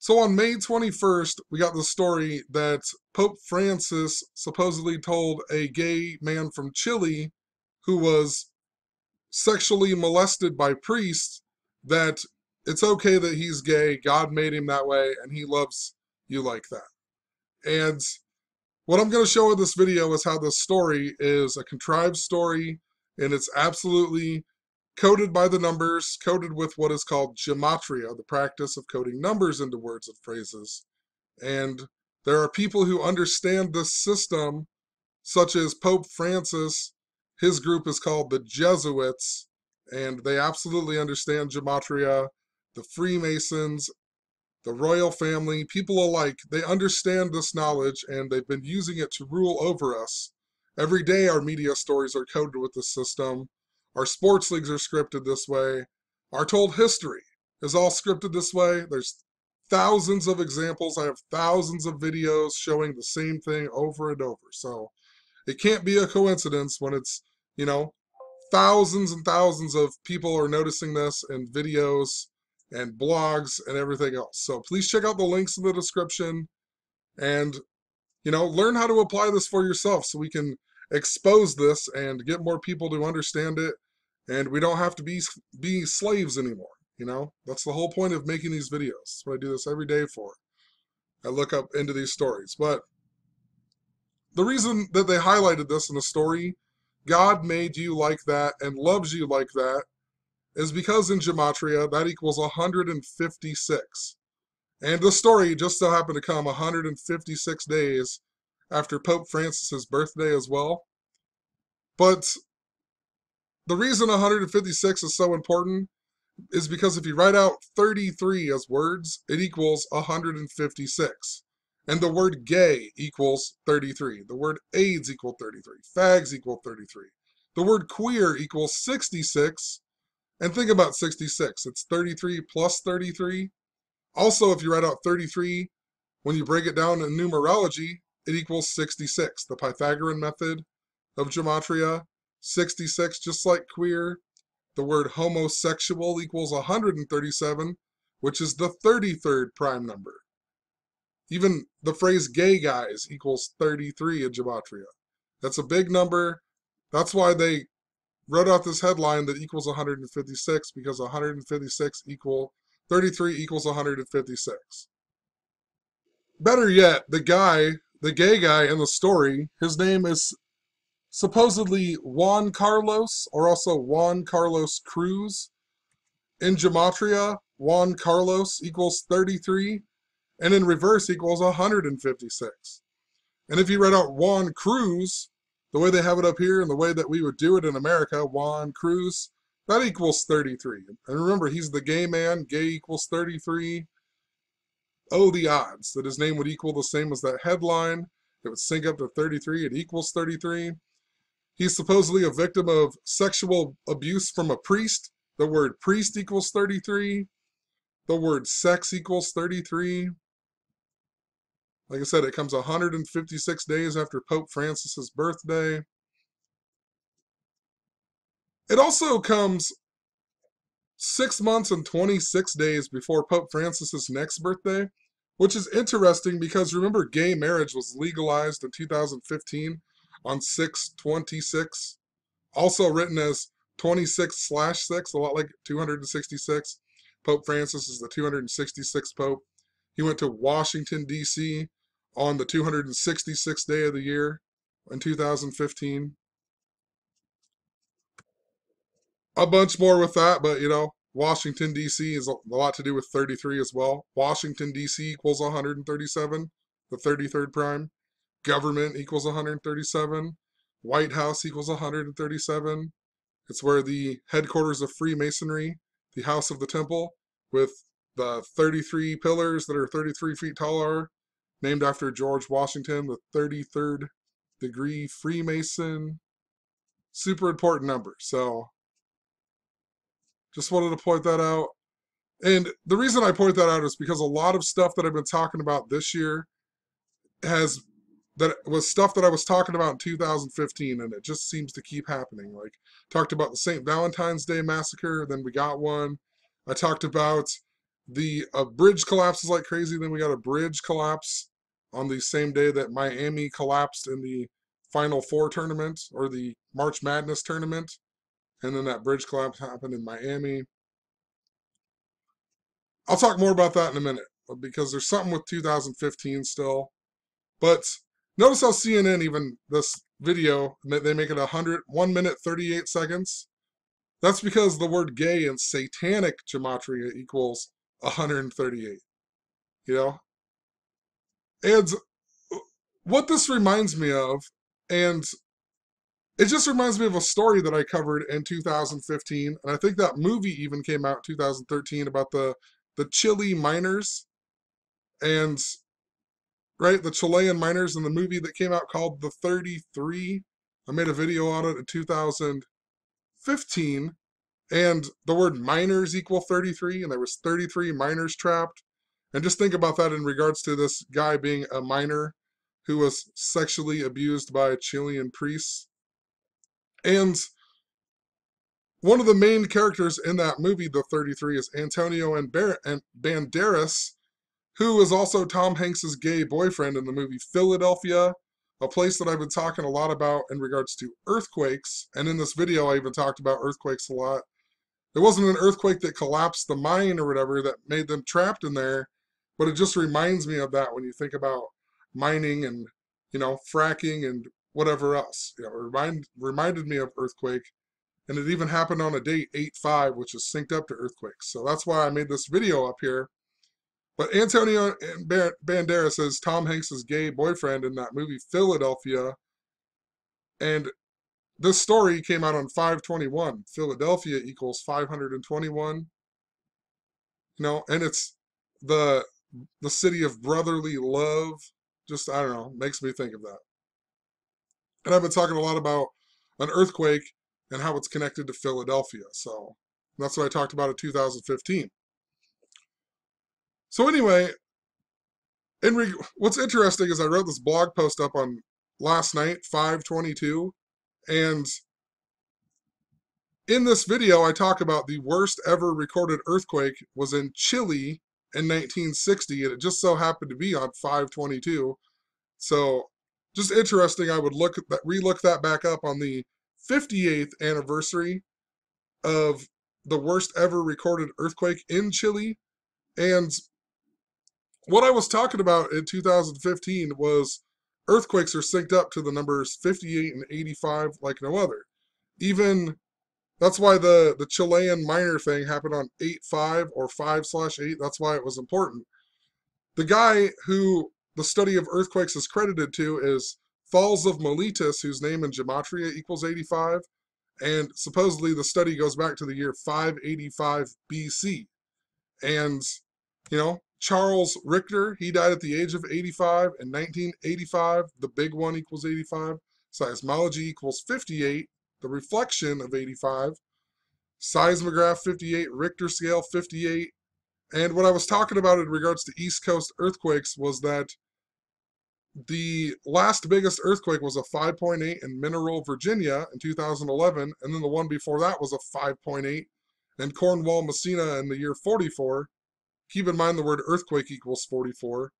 So on May 21st, we got the story that Pope Francis supposedly told a gay man from Chile who was sexually molested by priests that it's okay that he's gay, God made him that way, and he loves you like that. And what I'm going to show in this video is how this story is a contrived story, and it's absolutely coded by the numbers, coded with what is called gematria, the practice of coding numbers into words and phrases. And there are people who understand this system, such as Pope Francis. His group is called the Jesuits, and they absolutely understand gematria. The Freemasons, the royal family, people alike, they understand this knowledge, and they've been using it to rule over us. Every day our media stories are coded with this system. Our sports leagues are scripted this way. Our told history is all scripted this way. There's thousands of examples. I have thousands of videos showing the same thing over and over. So it can't be a coincidence when it's, you know, thousands and thousands of people are noticing this in videos and blogs and everything else. So please check out the links in the description and, learn how to apply this for yourself so we can expose this and get more people to understand it, and we don't have to be slaves anymore. That's the whole point of making these videos. That's what I do this every day for. I look up into these stories. But the reason that they highlighted this in the story, God made you like that and loves you like that, is because in gematria, that equals 156. And the story just so happened to come 156 days after Pope Francis's birthday as well. But the reason 156 is so important is because if you write out 33 as words, it equals 156. And the word gay equals 33. The word AIDS equals 33. Fags equal 33. The word queer equals 66. And think about 66. It's 33 plus 33. Also, if you write out 33, when you break it down in numerology, it equals 66. The Pythagorean method of gematria, 66, just like queer. The word homosexual equals 137, which is the 33rd prime number. Even the phrase gay guys equals 33 in gematria. That's a big number. That's why they wrote out this headline that equals 156, because 156 equal 33 equals 156. Better yet, the gay guy in the story, his name is supposedly Juan Carlos, or also Juan Carlos Cruz. In gematria, Juan Carlos equals 33, and in reverse equals 156. And if you write out Juan Cruz, the way they have it up here and the way that we would do it in America, Juan Cruz, that equals 33. And remember, he's the gay man. Gay equals 33. Oh, the odds that his name would equal the same as that headline. It would sync up to 33. It equals 33. He's supposedly a victim of sexual abuse from a priest. The word priest equals 33. The word sex equals 33. Like I said, it comes 156 days after Pope Francis's birthday. It also comes 6 months and 26 days before Pope Francis's next birthday, which is interesting because remember, gay marriage was legalized in 2015 on 6/26, also written as 26/6, a lot like 266. Pope Francis is the 266th Pope. He went to Washington, D.C. on the 266th day of the year in 2015. A bunch more with that, but Washington, D.C. is a lot to do with 33 as well. Washington, D.C. equals 137, the 33rd prime. Government equals 137. White House equals 137. It's where the headquarters of Freemasonry, the House of the Temple, with the 33 pillars that are 33 feet tall are, named after George Washington, the 33rd degree Freemason. Super important number. So just wanted to point that out. And the reason I point that out is because a lot of stuff that I've been talking about this year was stuff that I was talking about in 2015, and it just seems to keep happening. Like, talked about the St. Valentine's Day massacre, then we got one. I talked about the bridge collapses like crazy. Then we got a bridge collapse on the same day that Miami collapsed in the Final Four tournament or the March Madness tournament. And then that bridge collapse happened in Miami. I'll talk more about that in a minute because there's something with 2015 still. But notice how CNN, even this video, they make it 1 minute 38 seconds. That's because the word gay in satanic gematria equals 138. You know? And what this reminds me of, and it just reminds me of a story that I covered in 2015, and I think that movie even came out in 2013 about the Chile miners, and right, the Chilean miners in the movie that came out called The 33. I made a video on it in 2015, and the word miners equal 33, and there was 33 miners trapped. And just think about that in regards to this guy being a miner who was sexually abused by Chilean priests. And one of the main characters in that movie, The 33, is Antonio Banderas, who is also Tom Hanks's gay boyfriend in the movie Philadelphia, a place that I've been talking a lot about in regards to earthquakes. And in this video, I even talked about earthquakes a lot. It wasn't an earthquake that collapsed the mine or whatever that made them trapped in there, but it just reminds me of that when you think about mining and, fracking and whatever else. It reminded me of earthquake. And it even happened on a date, 8/5, which is synced up to earthquakes. So that's why I made this video up here. But Antonio Banderas is Tom Hanks's gay boyfriend in that movie Philadelphia. And this story came out on 5/21. Philadelphia equals 521. And it's the the city of brotherly love. Just, I don't know, makes me think of that. And I've been talking a lot about an earthquake and how it's connected to Philadelphia. So that's what I talked about in 2015. So anyway, what's interesting is I wrote this blog post up on last night, 5/22, and in this video I talk about the worst ever recorded earthquake was in Chile in 1960, and it just so happened to be on 5/22. So just interesting, I would relook that back up on the 58th anniversary of the worst ever recorded earthquake in Chile. And what I was talking about in 2015 was earthquakes are synced up to the numbers 58 and 85 like no other. Even that's why the Chilean miner thing happened on 8/5 or 5/8. That's why it was important. The guy who the study of earthquakes is credited to is Falls of Miletus, whose name in gematria equals 85. And supposedly the study goes back to the year 585 BC. And, Charles Richter, he died at the age of 85 in 1985. The big one equals 85. Seismology equals 58. The reflection of 85. Seismograph 58. Richter scale 58. And what I was talking about in regards to East Coast earthquakes was that the last biggest earthquake was a 5.8 in Mineral, Virginia in 2011, and then the one before that was a 5.8 in Cornwall, Messina in the year 44. Keep in mind the word earthquake equals 44.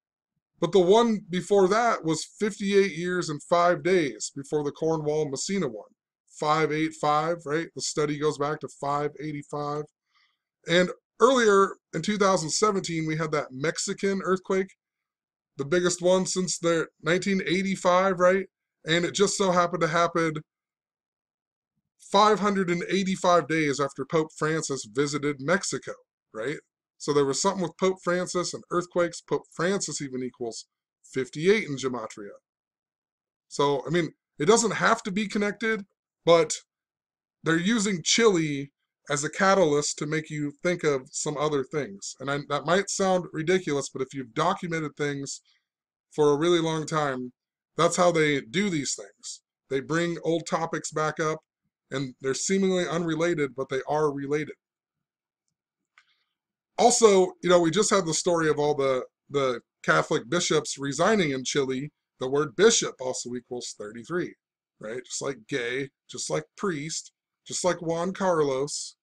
But the one before that was 58 years and 5 days before the Cornwall, Messina one. 585, right? The study goes back to 585. And earlier in 2017, we had that Mexican earthquake, the biggest one since the 1985, right? And it just so happened to happen 585 days after Pope Francis visited Mexico, right? So there was something with Pope Francis and earthquakes. Pope Francis even equals 58 in gematria. So, it doesn't have to be connected, but they're using Chile as a catalyst to make you think of some other things. And that might sound ridiculous, but if you've documented things for a really long time, that's how they do these things. They bring old topics back up, and they're seemingly unrelated, but they are related. Also, we just had the story of all the Catholic bishops resigning in Chile. The word bishop also equals 33, right? Just like gay, just like priest, just like Juan Carlos.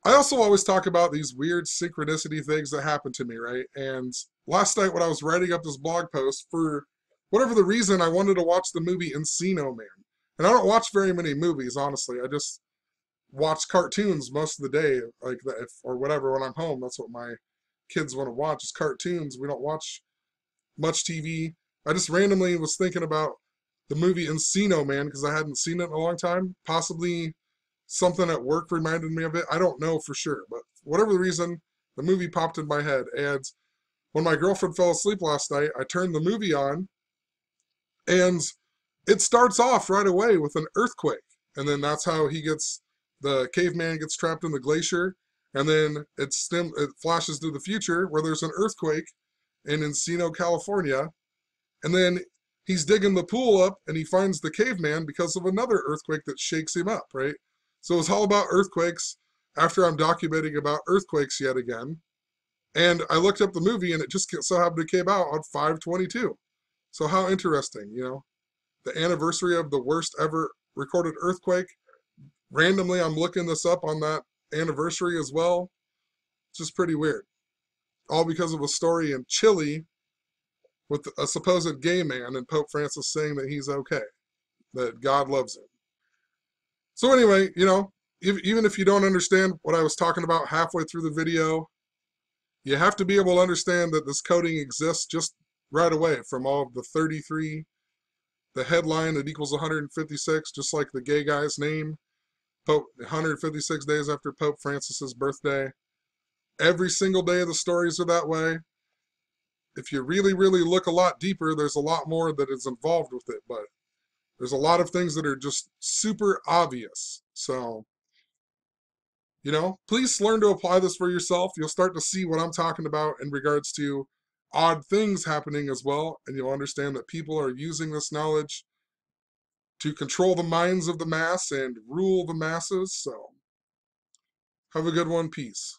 I also always talk about these weird synchronicity things that happen to me, right? And last night when I was writing up this blog post, for whatever the reason, I wanted to watch the movie Encino Man. And I don't watch very many movies, honestly. I just watch cartoons most of the day, like that, or whatever when I'm home. That's what my kids want to watch is cartoons. We don't watch much TV. I just randomly was thinking about the movie Encino Man because I hadn't seen it in a long time. Possibly something at work reminded me of it. I don't know for sure, but for whatever the reason, the movie popped in my head. And when my girlfriend fell asleep last night, I turned the movie on, and it starts off right away with an earthquake. And then that's how the caveman gets trapped in the glacier. And then it flashes to the future where there's an earthquake in Encino, California. And then he's digging the pool up and he finds the caveman because of another earthquake that shakes him up, right? So it's all about earthquakes after I'm documenting about earthquakes yet again. And I looked up the movie and it just so happened to came out on 5/22. So how interesting, the anniversary of the worst ever recorded earthquake. Randomly, I'm looking this up on that anniversary as well. It's just pretty weird. All because of a story in Chile with a supposed gay man and Pope Francis saying that he's okay, that God loves him. So anyway, even if you don't understand what I was talking about halfway through the video, you have to be able to understand that this coding exists just right away from all of the 33, the headline that equals 156, just like the gay guy's name, Pope 156 days after Pope Francis's birthday. Every single day of the stories are that way. If you really, really look a lot deeper, there's a lot more that is involved with it, but there's a lot of things that are just super obvious. So, please learn to apply this for yourself. You'll start to see what I'm talking about in regards to odd things happening as well, and you'll understand that people are using this knowledge to control the minds of the mass and rule the masses. So, have a good one. Peace.